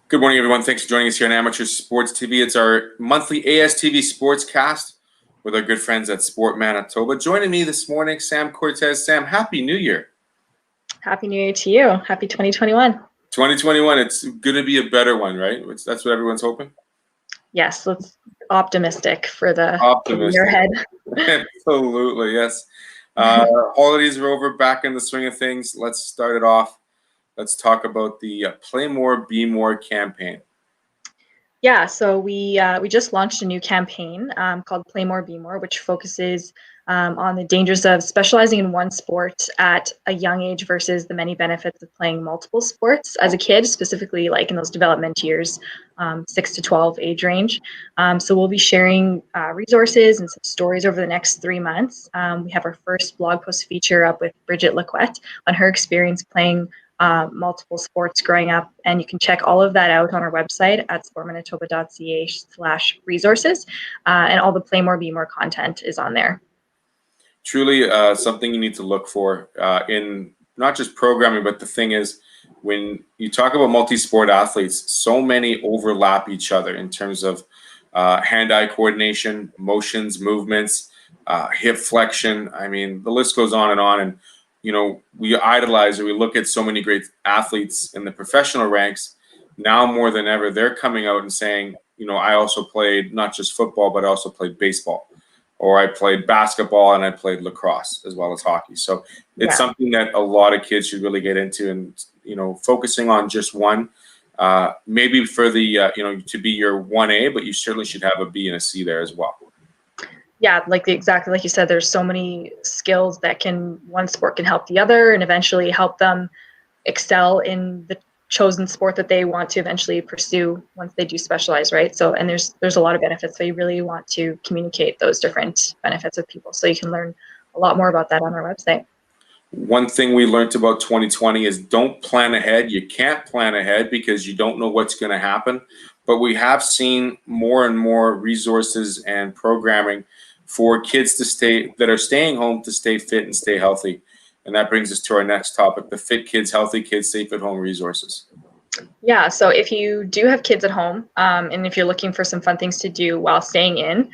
Good morning, everyone. Thanks for joining us here on Amateur Sports TV. It's our monthly ASTV Sportscast with our good friends at Sport Manitoba. Joining me this morning, Sam Cortes. Sam, Happy New Year. Happy New Year to you. Happy 2021. 2021, it's going to be a better one, right? That's what everyone's hoping? Yes, let's optimistic for the Optimistic. year ahead. Absolutely, yes. Holidays are over, back in the swing of things. Let's start it off. Let's talk about the Play More, Be More campaign. Yeah, so we just launched a new campaign called Play More, Be More, which focuses on the dangers of specializing in one sport at a young age versus the many benefits of playing multiple sports as a kid, specifically like in those development years, 6 to 12 age range. So we'll be sharing resources and some stories over the next 3 months. We have our first blog post feature up with Bridget Laquette on her experience playing multiple sports growing up, and you can check all of that out on our website at sportmanitob.ca/resources, and all the Play More, Be More content is on there. Truly something you need to look for in not just programming, but the thing is, when you talk about multi-sport athletes, so many overlap each other in terms of hand-eye coordination, motions, movements, hip flexion. I mean, the list goes on, and you know, we idolize or we look at so many great athletes in the professional ranks. Now more than ever, they're coming out and saying, you know, I also played not just football, but I also played baseball, or I played basketball and I played lacrosse as well as hockey. So it's something that a lot of kids should really get into, and, you know, focusing on just one, maybe for the, you know, to be your 1A, but you certainly should have a B and a C there as well. Yeah, exactly like you said, there's so many skills that one sport can help the other and eventually help them excel in the chosen sport that they want to eventually pursue once they do specialize, right? So, and there's a lot of benefits. So you really want to communicate those different benefits with people. So you can learn a lot more about that on our website. One thing we learned about 2020 is don't plan ahead. You can't plan ahead because you don't know what's going to happen. But we have seen more and more resources and programming for kids that are staying home to stay fit and stay healthy. And that brings us to our next topic, the Fit Kids, Healthy Kids, Safe at Home resources. Yeah, so if you do have kids at home, and if you're looking for some fun things to do while staying in,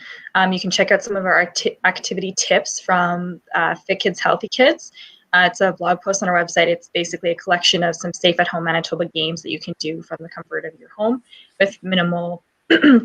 you can check out some of our activity tips from Fit Kids, Healthy Kids. It's a blog post on our website. It's basically a collection of some safe at home Manitoba games that you can do from the comfort of your home with minimal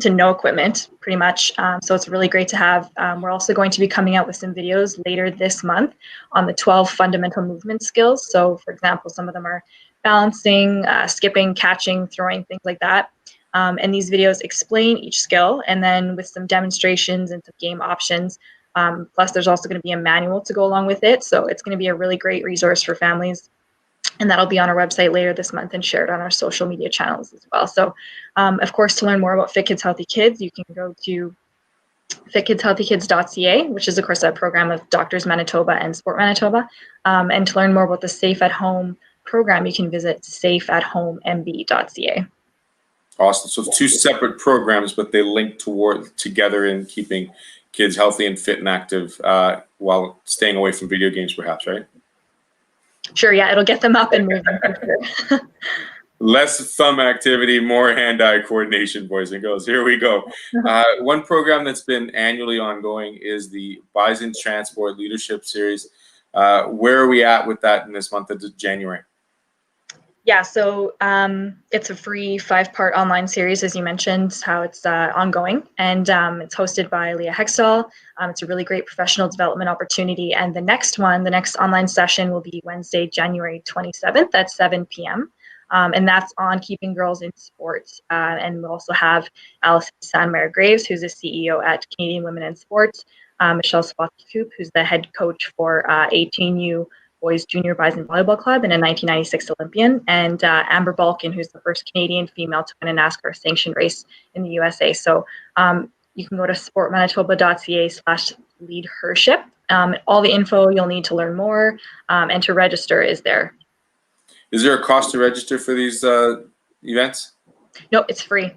to no equipment, pretty much. So it's really great to have. We're also going to be coming out with some videos later this month on the 12 fundamental movement skills. So for example, some of them are balancing, skipping, catching, throwing, things like that. And these videos explain each skill, and then with some demonstrations and some game options. Plus there's also going to be a manual to go along with it. So it's going to be a really great resource for families. And that'll be on our website later this month and shared on our social media channels as well. So, of course, to learn more about Fit Kids, Healthy Kids, you can go to fitkidshealthykids.ca, which is, of course, a program of Doctors Manitoba and Sport Manitoba. And to learn more about the Safe at Home program, you can visit safeathomemb.ca. Awesome. So it's two separate programs, but they link together in keeping kids healthy and fit and active while staying away from video games, perhaps, right? Sure, yeah, it'll get them up and moving for sure. Less thumb activity, more hand-eye coordination, boys and girls. Here we go. One program that's been annually ongoing is the Bison Transport LeadHERship series. Where are we at with that in this month of January? Yeah, so it's a free 5-part online series, as you mentioned, how it's ongoing, and it's hosted by Leah Hextall. It's a really great professional development opportunity, and the next online session will be Wednesday, January 27th at 7 p.m., and that's on keeping girls in sports. And we'll also have Alison Sandmeyer-Graves, who's the CEO at Canadian Women in Sports, Michelle Spotscoop, who's the head coach for 18U Boys Junior Bison Volleyball Club and a 1996 Olympian, and Amber Balkin, who's the first Canadian female to win a NASCAR sanctioned race in the USA. So you can go to sportmanitoba.ca/LeadHERship. All the info you'll need to learn more and to register is there. Is there a cost to register for these events? No, it's free.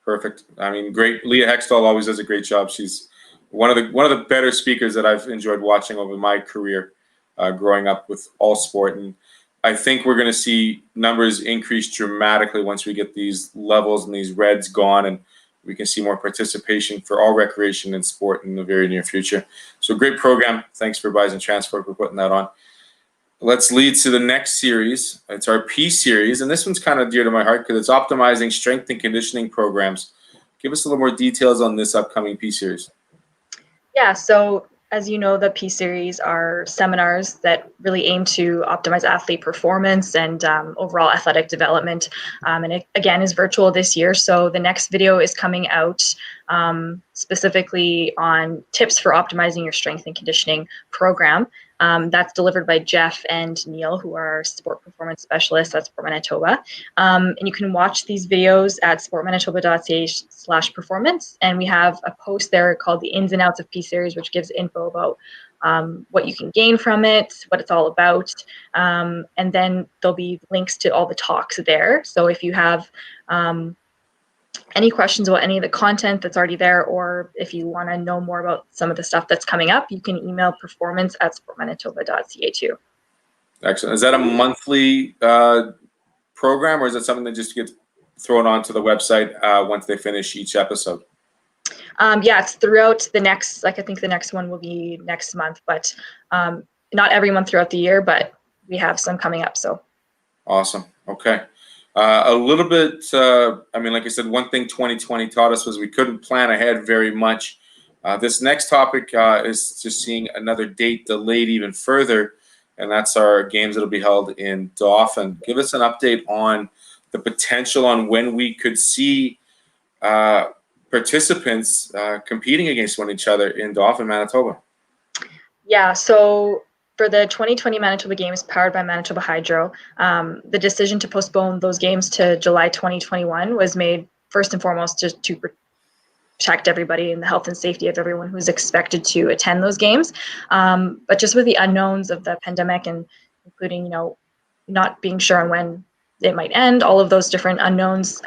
Perfect. I mean, great. Leah Hextall always does a great job. She's one of the better speakers that I've enjoyed watching over my career. Growing up with all sport, and I think we're going to see numbers increase dramatically once we get these levels and these reds gone, and we can see more participation for all recreation and sport in the very near future. So great program. Thanks for Bison Transport for putting that on. Let's lead to the next series. It's our P series, and this one's kind of dear to my heart because it's optimizing strength and conditioning programs. Give us a little more details on this upcoming P series. Yeah, so as you know, the P series are seminars that really aim to optimize athlete performance and overall athletic development. And it, again, is virtual this year. So the next video is coming out specifically on tips for optimizing your strength and conditioning program. That's delivered by Jeff and Neil, who are sport performance specialists at Sport Manitoba. And you can watch these videos at sportmanitoba.ca/performance. And we have a post there called The Ins and Outs of P Series, which gives info about what you can gain from it, what it's all about. And then there'll be links to all the talks there. So if you have any questions about any of the content that's already there, or if you want to know more about some of the stuff that's coming up, you can email performance@sportmanitoba.ca too. Excellent. Is that a monthly program, or is it something that just gets thrown onto the website once they finish each episode? Yeah, it's throughout the next, like I think the next one will be next month, but not every month throughout the year, but we have some coming up. So awesome. Okay. A little bit, I mean, like I said, one thing 2020 taught us was we couldn't plan ahead very much. This next topic is just seeing another date delayed even further, and that's our games that will be held in Dauphin. Give us an update on the potential on when we could see participants competing against one each other in Dauphin, Manitoba. Yeah, so for the 2020 Manitoba Games powered by Manitoba Hydro, the decision to postpone those games to July 2021 was made first and foremost just to protect everybody and the health and safety of everyone who's expected to attend those games. But just with the unknowns of the pandemic, and including, you know, not being sure on when it might end, all of those different unknowns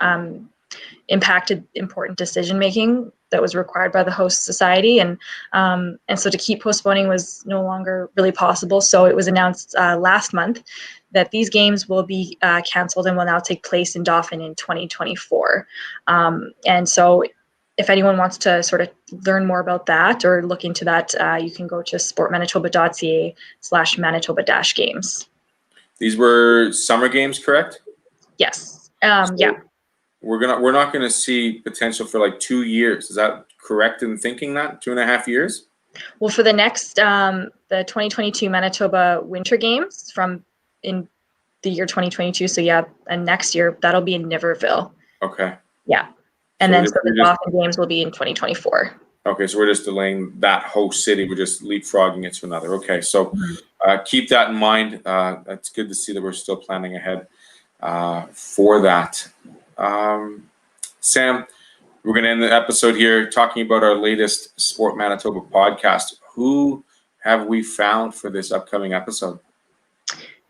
impacted important decision making that was required by the host society, and so to keep postponing was no longer really possible. So it was announced last month that these games will be canceled and will now take place in Dauphin in 2024. And so if anyone wants to sort of learn more about that or look into that, you can go to sportmanitoba.ca/Manitoba-games. These were summer games, correct? Yes. So yeah. we're not gonna see potential for like 2 years. Is that correct in thinking that 2.5 years? Well, for the next the 2022 Manitoba Winter Games from in the year 2022, so yeah, and next year that'll be in Niverville. Okay. Yeah, and then so the Dauphin Games will be in 2024. Okay, so we're just delaying that host city. We're just leapfrogging it to another. Okay, so keep that in mind. That's good to see that we're still planning ahead for that. Sam, we're going to end the episode here talking about our latest Sport Manitoba podcast. Who have we found for this upcoming episode?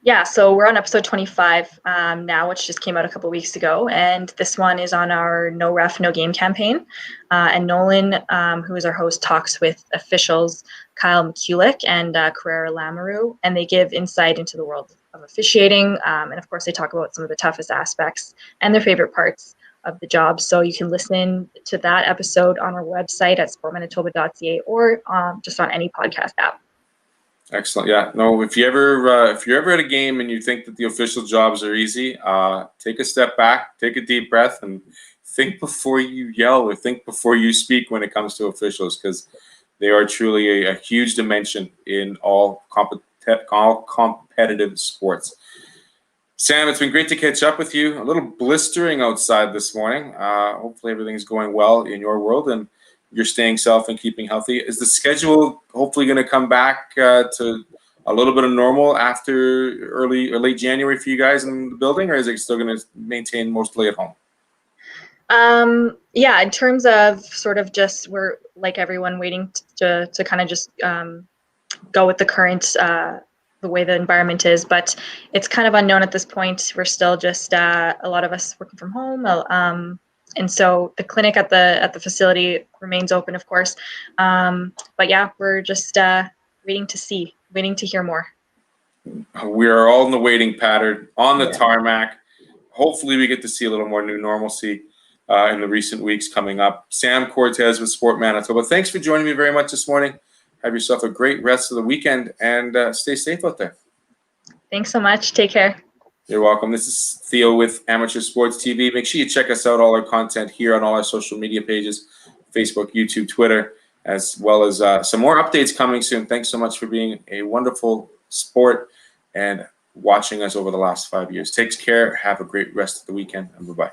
Yeah, so we're on episode 25 now, which just came out a couple weeks ago, and this one is on our No Ref, No Game campaign. And Nolan, who is our host, talks with officials Kyle McCulloch and Carrera Lamoureux, and they give insight into the world of officiating. And of course, they talk about some of the toughest aspects and their favorite parts of the job. So you can listen to that episode on our website at sportmanitoba.ca or just on any podcast app. Excellent. Yeah. No, if you're ever at a game and you think that the official jobs are easy, take a step back, take a deep breath, and think before you yell or think before you speak when it comes to officials, because they are truly a huge dimension in all competitive sports. Sam, it's been great to catch up with you. A little blistering outside this morning. Hopefully everything's going well in your world and you're staying safe and keeping healthy. Is the schedule hopefully going to come back to a little bit of normal after early or late January for you guys in the building, or is it still going to maintain mostly at home? Yeah, in terms of sort of just we're like everyone waiting to kind of just go with the current the way the environment is, but it's kind of unknown at this point. We're still just a lot of us working from home. And so the clinic at the facility remains open, of course. But yeah, we're just waiting to hear more. we are all in the waiting pattern on the tarmac. Hopefully we get to see a little more new normalcy in the recent weeks coming up. Sam Cortes with Sport Manitoba. Thanks for joining me very much this morning. Have yourself a great rest of the weekend, and stay safe out there. Thanks so much. Take care. You're welcome. This is Theo with Amateur Sports TV. Make sure you check us out, all our content here on all our social media pages, Facebook, YouTube, Twitter, as well as some more updates coming soon. Thanks so much for being a wonderful sport and watching us over the last 5 years. Take care. Have a great rest of the weekend, and bye-bye.